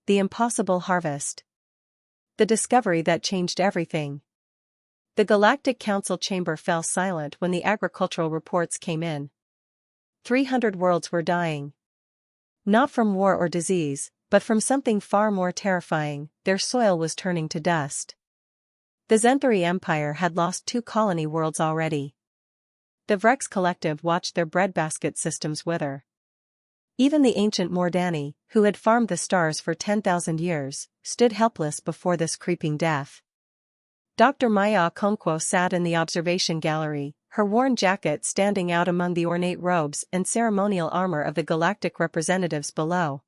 the impossible harvest. The discovery that changed everything. The Galactic Council chamber fell silent when the agricultural reports came in. 300 worlds were dying. Not from war or disease, but from something far more terrifying. Their soil was turning to dust. The Zenthari Empire had lost 2 colony worlds already. The Vrex Collective watched their breadbasket systems wither. Even the ancient Mordani, who had farmed the stars for 10,000 years, stood helpless before this creeping death. Dr. Maya Okonkwo sat in the observation gallery, her worn jacket standing out among the ornate robes and ceremonial armor of the galactic representatives below.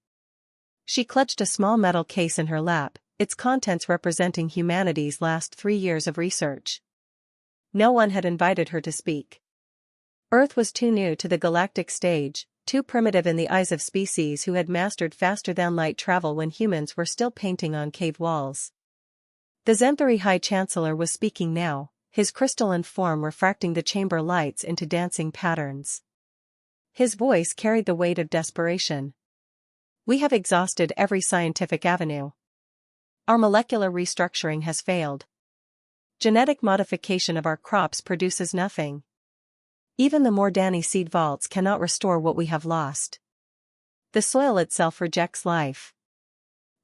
She clutched a small metal case in her lap, its contents representing humanity's last 3 years of research. No one had invited her to speak. Earth was too new to the galactic stage, too primitive in the eyes of species who had mastered faster-than-light travel when humans were still painting on cave walls. The Zenthari High Chancellor was speaking now, his crystalline form refracting the chamber lights into dancing patterns. His voice carried the weight of desperation. We have exhausted every scientific avenue. Our molecular restructuring has failed. Genetic modification of our crops produces nothing. Even the Mordani seed vaults cannot restore what we have lost. The soil itself rejects life.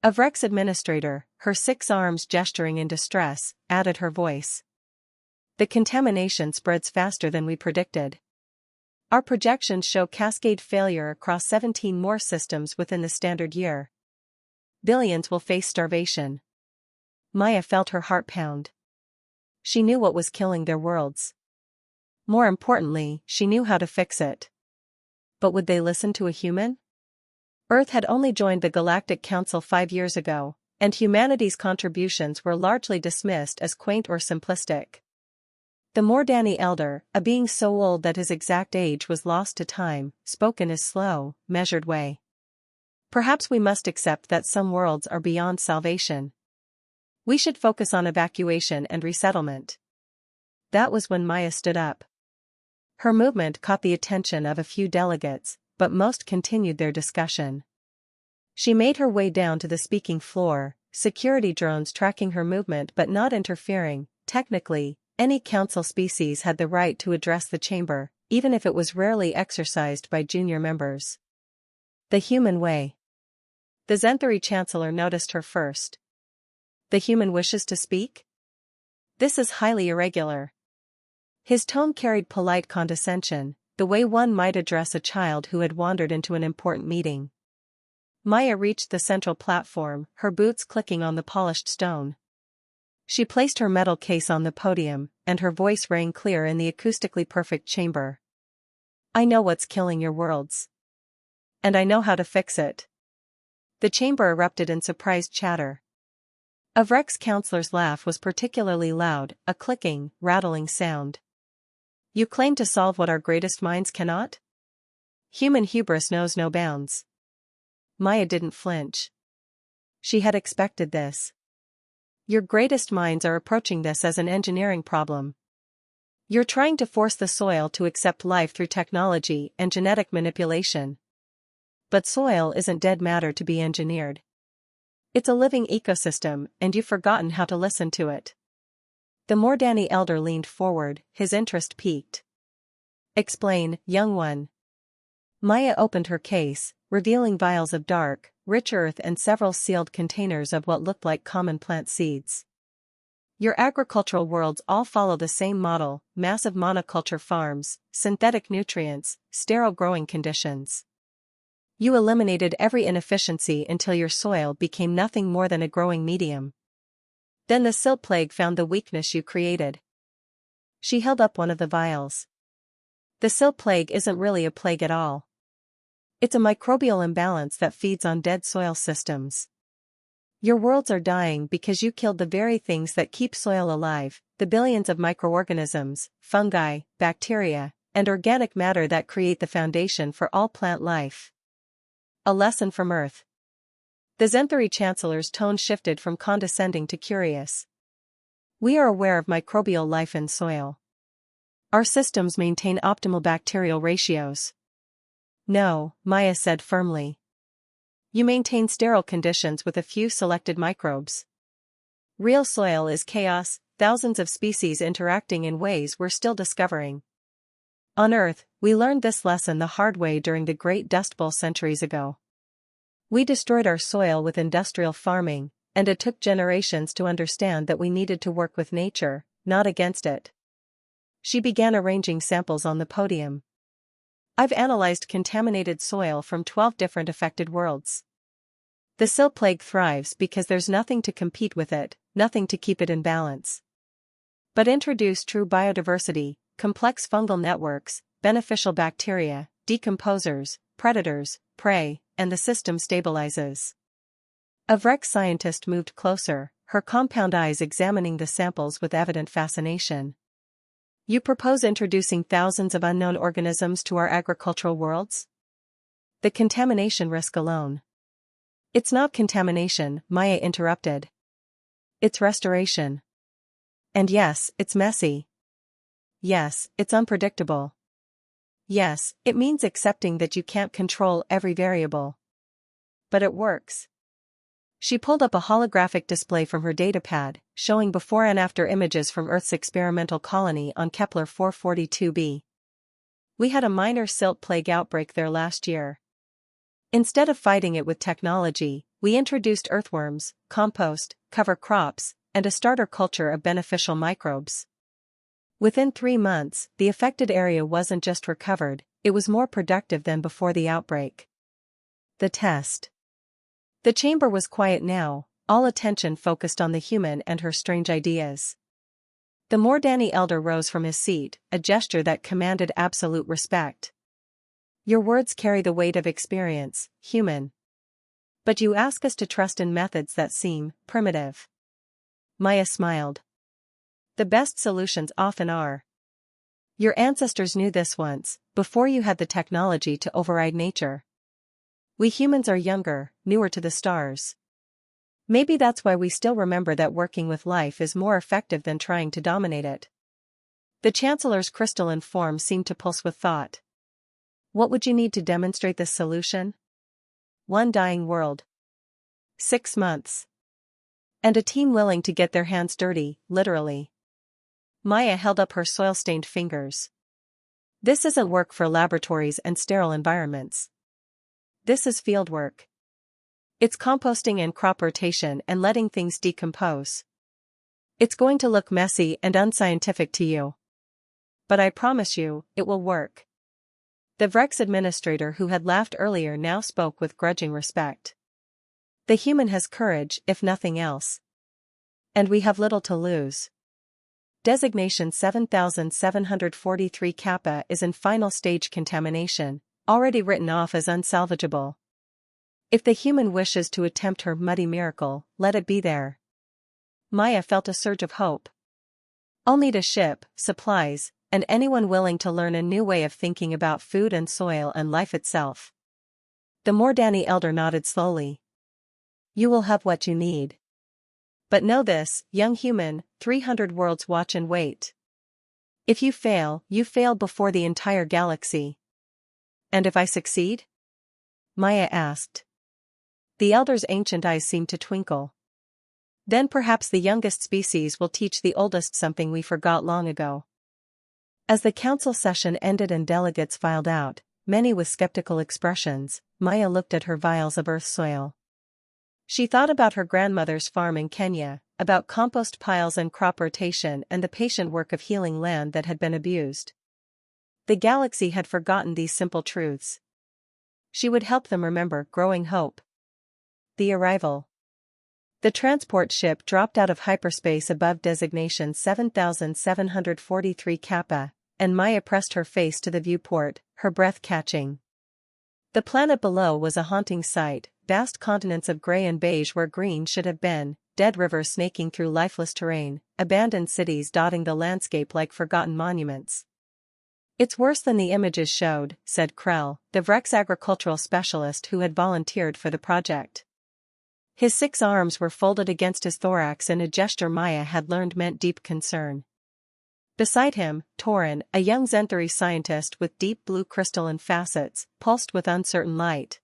A Vrex administrator, her 6 arms gesturing in distress, added her voice. The contamination spreads faster than we predicted. Our projections show cascade failure across 17 more systems within the standard year. Billions will face starvation. Maya felt her heart pound. She knew what was killing their worlds. More importantly, she knew how to fix it. But would they listen to a human? Earth had only joined the Galactic Council 5 years ago, and humanity's contributions were largely dismissed as quaint or simplistic. The Mordani Elder, a being so old that his exact age was lost to time, spoke in his slow, measured way. Perhaps we must accept that some worlds are beyond salvation. We should focus on evacuation and resettlement. That was when Maya stood up. Her movement caught the attention of a few delegates, but most continued their discussion. She made her way down to the speaking floor, security drones tracking her movement but not interfering. Technically, any council species had the right to address the chamber, even if it was rarely exercised by junior members. The human way. The Zenthari Chancellor noticed her first. The human wishes to speak? This is highly irregular. His tone carried polite condescension, the way one might address a child who had wandered into an important meeting. Maya reached the central platform, her boots clicking on the polished stone. She placed her metal case on the podium, and her voice rang clear in the acoustically perfect chamber. I know what's killing your worlds. And I know how to fix it. The chamber erupted in surprised chatter. A Vrex counselor's laugh was particularly loud, a clicking, rattling sound. You claim to solve what our greatest minds cannot? Human hubris knows no bounds. Maya didn't flinch. She had expected this. Your greatest minds are approaching this as an engineering problem. You're trying to force the soil to accept life through technology and genetic manipulation. But soil isn't dead matter to be engineered. It's a living ecosystem, and you've forgotten how to listen to it. The Mordani Elder leaned forward, his interest piqued. Explain, young one. Maya opened her case, revealing vials of dark, rich earth and several sealed containers of what looked like common plant seeds. Your agricultural worlds all follow the same model: massive monoculture farms, synthetic nutrients, sterile growing conditions. You eliminated every inefficiency until your soil became nothing more than a growing medium. Then the silt plague found the weakness you created. She held up one of the vials. The silt plague isn't really a plague at all. It's a microbial imbalance that feeds on dead soil systems. Your worlds are dying because you killed the very things that keep soil alive, the billions of microorganisms, fungi, bacteria, and organic matter that create the foundation for all plant life. A lesson from Earth. The Zenthari Chancellor's tone shifted from condescending to curious. We are aware of microbial life in soil. Our systems maintain optimal bacterial ratios. No, Maya said firmly. You maintain sterile conditions with a few selected microbes. Real soil is chaos, thousands of species interacting in ways we're still discovering. On Earth, we learned this lesson the hard way during the Great Dust Bowl centuries ago. We destroyed our soil with industrial farming, and it took generations to understand that we needed to work with nature, not against it. She began arranging samples on the podium. I've analyzed contaminated soil from 12 different affected worlds. The silt plague thrives because there's nothing to compete with it, nothing to keep it in balance. But introduce true biodiversity, complex fungal networks, beneficial bacteria, decomposers, predators, prey, and the system stabilizes. A Vrex scientist moved closer, her compound eyes examining the samples with evident fascination. You propose introducing thousands of unknown organisms to our agricultural worlds? The contamination risk alone. It's not contamination, Maya interrupted. It's restoration. And yes, it's messy. Yes, it's unpredictable. Yes, it means accepting that you can't control every variable. But it works. She pulled up a holographic display from her datapad, showing before and after images from Earth's experimental colony on Kepler 442b. We had a minor silt plague outbreak there last year. Instead of fighting it with technology, we introduced earthworms, compost, cover crops, and a starter culture of beneficial microbes. Within 3 months, the affected area wasn't just recovered, it was more productive than before the outbreak. The test. The chamber was quiet now, all attention focused on the human and her strange ideas. The Mordani elder rose from his seat, a gesture that commanded absolute respect. Your words carry the weight of experience, human. But you ask us to trust in methods that seem primitive. Maya smiled. The best solutions often are. Your ancestors knew this once, before you had the technology to override nature. We humans are younger, newer to the stars. Maybe that's why we still remember that working with life is more effective than trying to dominate it. The Chancellor's crystalline form seemed to pulse with thought. What would you need to demonstrate this solution? 1 dying world. 6 months. And a team willing to get their hands dirty, literally. Maya held up her soil-stained fingers. This isn't work for laboratories and sterile environments. This is field work. It's composting and crop rotation and letting things decompose. It's going to look messy and unscientific to you. But I promise you, it will work. The Vrex administrator who had laughed earlier now spoke with grudging respect. The human has courage, if nothing else. And we have little to lose. Designation 7743 Kappa is in final stage contamination, already written off as unsalvageable. If the human wishes to attempt her muddy miracle, let it be there. Maya felt a surge of hope. I'll need a ship, supplies, and anyone willing to learn a new way of thinking about food and soil and life itself. The Mordani elder nodded slowly. You will have what you need. But know this, young human, 300 worlds watch and wait. If you fail before the entire galaxy. And if I succeed? Maya asked. The elder's ancient eyes seemed to twinkle. Then perhaps the youngest species will teach the oldest something we forgot long ago. As the council session ended and delegates filed out, many with skeptical expressions, Maya looked at her vials of earth soil. She thought about her grandmother's farm in Kenya, about compost piles and crop rotation and the patient work of healing land that had been abused. The galaxy had forgotten these simple truths. She would help them remember, growing hope. The arrival. The transport ship dropped out of hyperspace above designation 7743 Kappa, and Maya pressed her face to the viewport, her breath catching. The planet below was a haunting sight, vast continents of gray and beige where green should have been, dead rivers snaking through lifeless terrain, abandoned cities dotting the landscape like forgotten monuments. It's worse than the images showed, said Krell, the Vrex agricultural specialist who had volunteered for the project. His 6 arms were folded against his thorax in a gesture Maya had learned meant deep concern. Beside him, Torin, a young Zenthari scientist with deep blue crystalline facets, pulsed with uncertain light.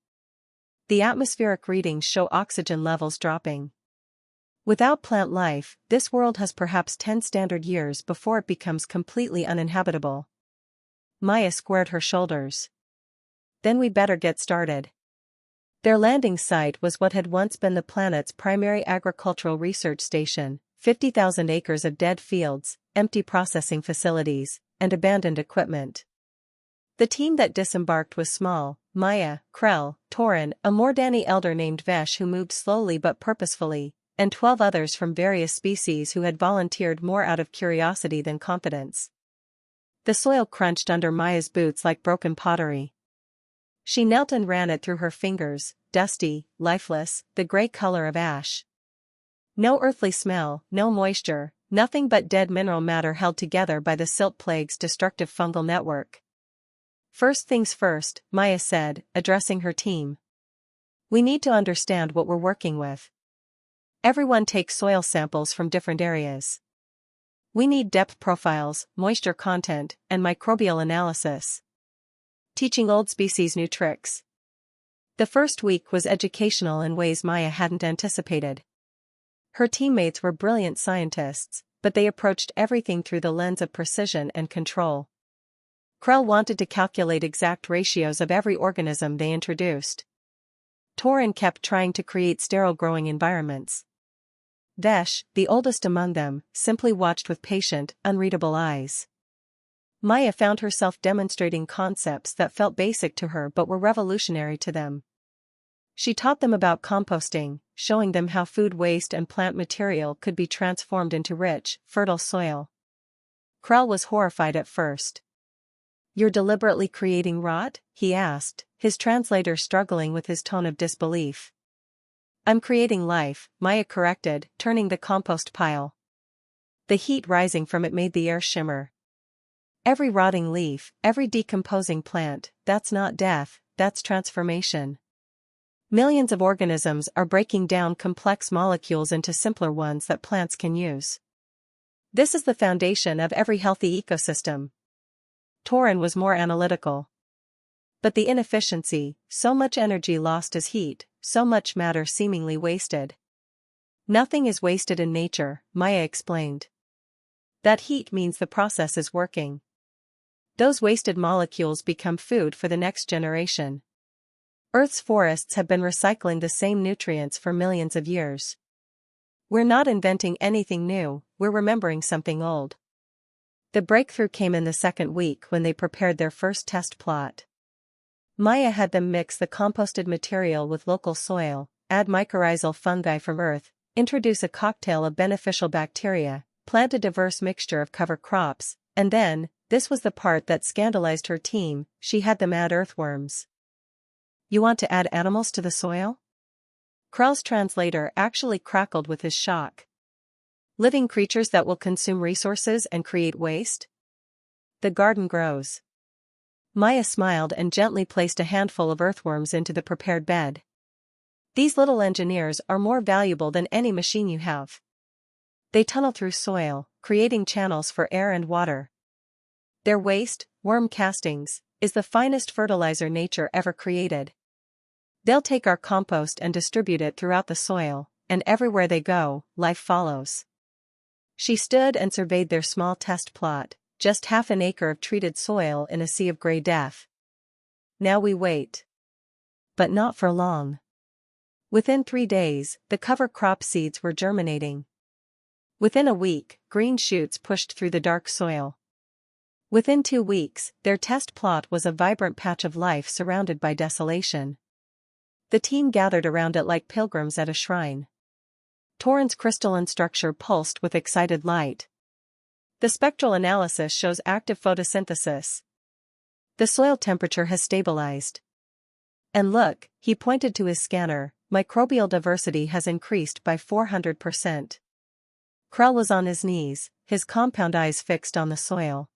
The atmospheric readings show oxygen levels dropping. Without plant life, this world has perhaps 10 standard years before it becomes completely uninhabitable. Maya squared her shoulders. Then we better get started. Their landing site was what had once been the planet's primary agricultural research station, 50,000 acres of dead fields, empty processing facilities, and abandoned equipment. The team that disembarked was small: Maya, Krell, Torin, a Mordani elder named Vesh who moved slowly but purposefully, and 12 others from various species who had volunteered more out of curiosity than competence. The soil crunched under Maya's boots like broken pottery. She knelt and ran it through her fingers, dusty, lifeless, the gray color of ash. No earthly smell, no moisture, nothing but dead mineral matter held together by the silt plague's destructive fungal network. First things first, Maya said, addressing her team. We need to understand what we're working with. Everyone takes soil samples from different areas. We need depth profiles, moisture content, and microbial analysis. Teaching old species new tricks. The first week was educational in ways Maya hadn't anticipated. Her teammates were brilliant scientists, but they approached everything through the lens of precision and control. Krell wanted to calculate exact ratios of every organism they introduced. Torin kept trying to create sterile growing environments. Vesh, the oldest among them, simply watched with patient, unreadable eyes. Maya found herself demonstrating concepts that felt basic to her but were revolutionary to them. She taught them about composting, showing them how food waste and plant material could be transformed into rich, fertile soil. Krell was horrified at first. "You're deliberately creating rot?" he asked, his translator struggling with his tone of disbelief. "I'm creating life," Maya corrected, turning the compost pile. The heat rising from it made the air shimmer. Every rotting leaf, every decomposing plant, that's not death, that's transformation. Millions of organisms are breaking down complex molecules into simpler ones that plants can use. This is the foundation of every healthy ecosystem. Torin was more analytical. But the inefficiency, so much energy lost as heat, so much matter seemingly wasted. Nothing is wasted in nature, Maya explained. That heat means the process is working. Those wasted molecules become food for the next generation. Earth's forests have been recycling the same nutrients for millions of years. We're not inventing anything new, we're remembering something old. The breakthrough came in the second week when they prepared their first test plot. Maya had them mix the composted material with local soil, add mycorrhizal fungi from Earth, introduce a cocktail of beneficial bacteria, plant a diverse mixture of cover crops, and then, this was the part that scandalized her team, she had them add earthworms. "You want to add animals to the soil?" Krell's translator actually crackled with his shock. "Living creatures that will consume resources and create waste? The garden grows." Maya smiled and gently placed a handful of earthworms into the prepared bed. "These little engineers are more valuable than any machine you have. They tunnel through soil, creating channels for air and water. Their waste, worm castings, is the finest fertilizer nature ever created. They'll take our compost and distribute it throughout the soil, and everywhere they go, life follows." She stood and surveyed their small test plot, just half an acre of treated soil in a sea of gray death. "Now we wait." But not for long. Within 3 days, the cover crop seeds were germinating. Within a week, green shoots pushed through the dark soil. Within 2 weeks, their test plot was a vibrant patch of life surrounded by desolation. The team gathered around it like pilgrims at a shrine. Torin's crystalline structure pulsed with excited light. The spectral analysis shows active photosynthesis. The soil temperature has stabilized. And look, he pointed to his scanner, microbial diversity has increased by 400%. Krell was on his knees, his compound eyes fixed on the soil.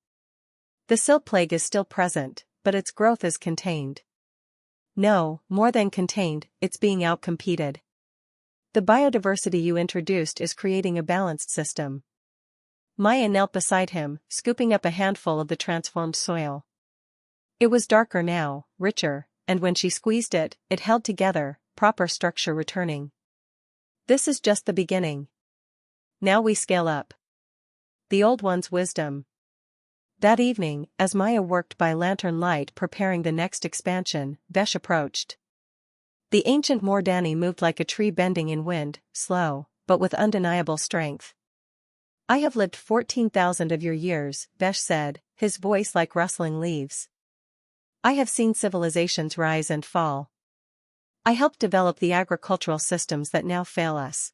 The silt plague is still present, but its growth is contained. No, more than contained, it's being outcompeted. The biodiversity you introduced is creating a balanced system. Maya knelt beside him, scooping up a handful of the transformed soil. It was darker now, richer, and when she squeezed it, it held together, proper structure returning. This is just the beginning. Now we scale up. The Old One's wisdom. That evening, as Maya worked by lantern light preparing the next expansion, Vesh approached. The ancient Mordani moved like a tree bending in wind, slow, but with undeniable strength. I have lived 14,000 of your years, Vesh said, his voice like rustling leaves. I have seen civilizations rise and fall. I helped develop the agricultural systems that now fail us.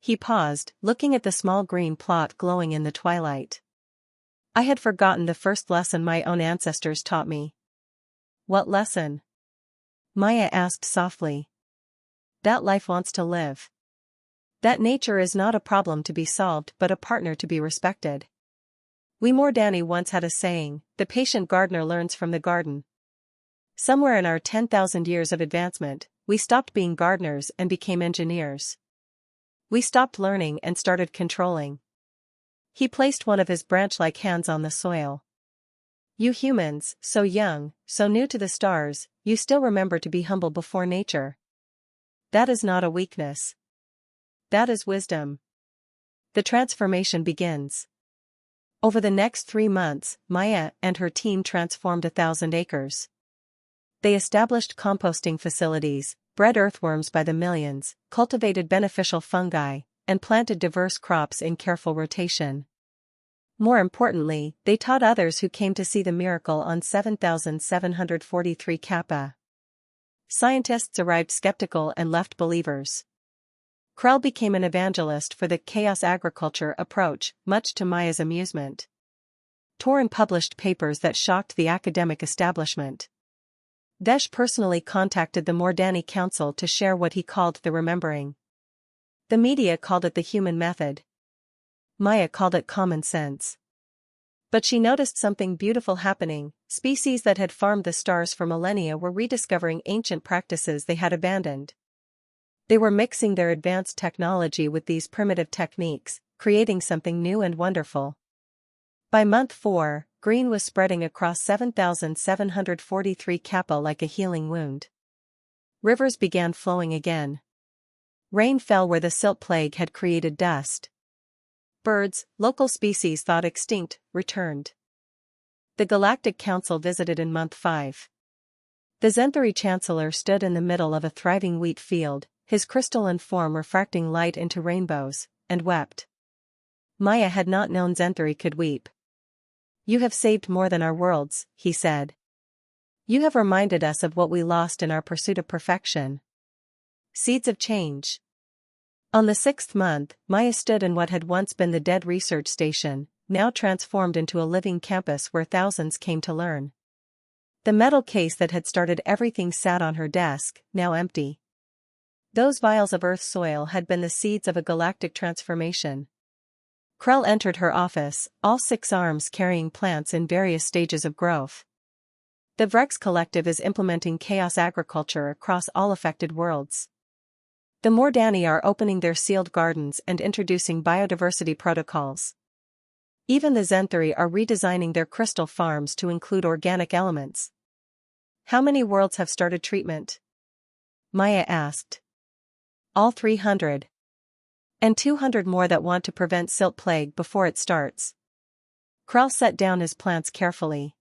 He paused, looking at the small green plot glowing in the twilight. I had forgotten the first lesson my own ancestors taught me. What lesson? Maya asked softly. That life wants to live. That nature is not a problem to be solved but a partner to be respected. We Mordani once had a saying, the patient gardener learns from the garden. Somewhere in our 10,000 years of advancement, we stopped being gardeners and became engineers. We stopped learning and started controlling. He placed one of his branch-like hands on the soil. You humans, so young, so new to the stars, you still remember to be humble before nature. That is not a weakness. That is wisdom. The transformation begins. Over the next 3 months, Maya and her team transformed 1,000 acres. They established composting facilities, bred earthworms by the millions, cultivated beneficial fungi, and planted diverse crops in careful rotation. More importantly, they taught others who came to see the miracle on 7,743 Kappa. Scientists arrived skeptical and left believers. Krell became an evangelist for the chaos agriculture approach, much to Maya's amusement. Torin published papers that shocked the academic establishment. Vesh personally contacted the Mordani Council to share what he called the remembering. The media called it the human method. Maya called it common sense. But she noticed something beautiful happening. Species that had farmed the stars for millennia were rediscovering ancient practices they had abandoned. They were mixing their advanced technology with these primitive techniques, creating something new and wonderful. By month 4, green was spreading across 7,743 Kappa like a healing wound. Rivers began flowing again. Rain fell where the silt plague had created dust. Birds, local species thought extinct, returned. The Galactic Council visited in month 5. The Zenthari Chancellor stood in the middle of a thriving wheat field, his crystalline form refracting light into rainbows, and wept. Maya had not known Zenthari could weep. You have saved more than our worlds, he said. You have reminded us of what we lost in our pursuit of perfection. Seeds of change. On the 6th month, Maya stood in what had once been the dead research station, now transformed into a living campus where thousands came to learn. The metal case that had started everything sat on her desk, now empty. Those vials of Earth soil had been the seeds of a galactic transformation. Krell entered her office, all 6 arms carrying plants in various stages of growth. The Vrex Collective is implementing chaos agriculture across all affected worlds. The Mordani are opening their sealed gardens and introducing biodiversity protocols. Even the Zenthari are redesigning their crystal farms to include organic elements. How many worlds have started treatment? Maya asked. All 300. And 200 more that want to prevent silt plague before it starts. Krell set down his plants carefully.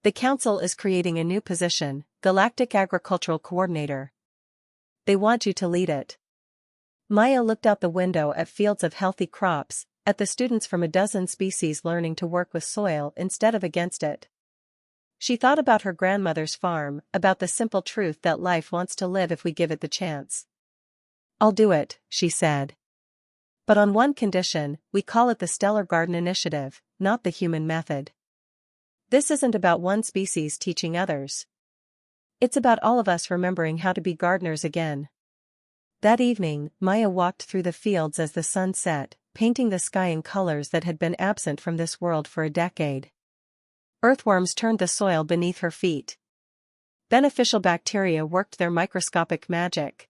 The Council is creating a new position, Galactic Agricultural Coordinator. They want you to lead it. Maya looked out the window at fields of healthy crops, at the students from a dozen species learning to work with soil instead of against it. She thought about her grandmother's farm, about the simple truth that life wants to live if we give it the chance. I'll do it, she said. But on one condition, we call it the Stellar Garden Initiative, not the human method. This isn't about one species teaching others. It's about all of us remembering how to be gardeners again. That evening, Maya walked through the fields as the sun set, painting the sky in colors that had been absent from this world for a decade. Earthworms turned the soil beneath her feet. Beneficial bacteria worked their microscopic magic.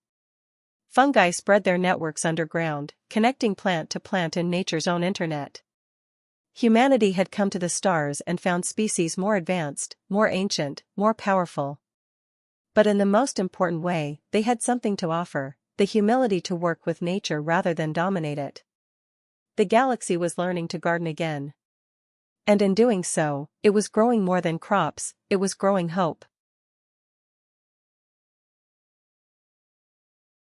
Fungi spread their networks underground, connecting plant to plant in nature's own internet. Humanity had come to the stars and found species more advanced, more ancient, more powerful. But in the most important way, they had something to offer, the humility to work with nature rather than dominate it. The galaxy was learning to garden again. And in doing so, it was growing more than crops, it was growing hope.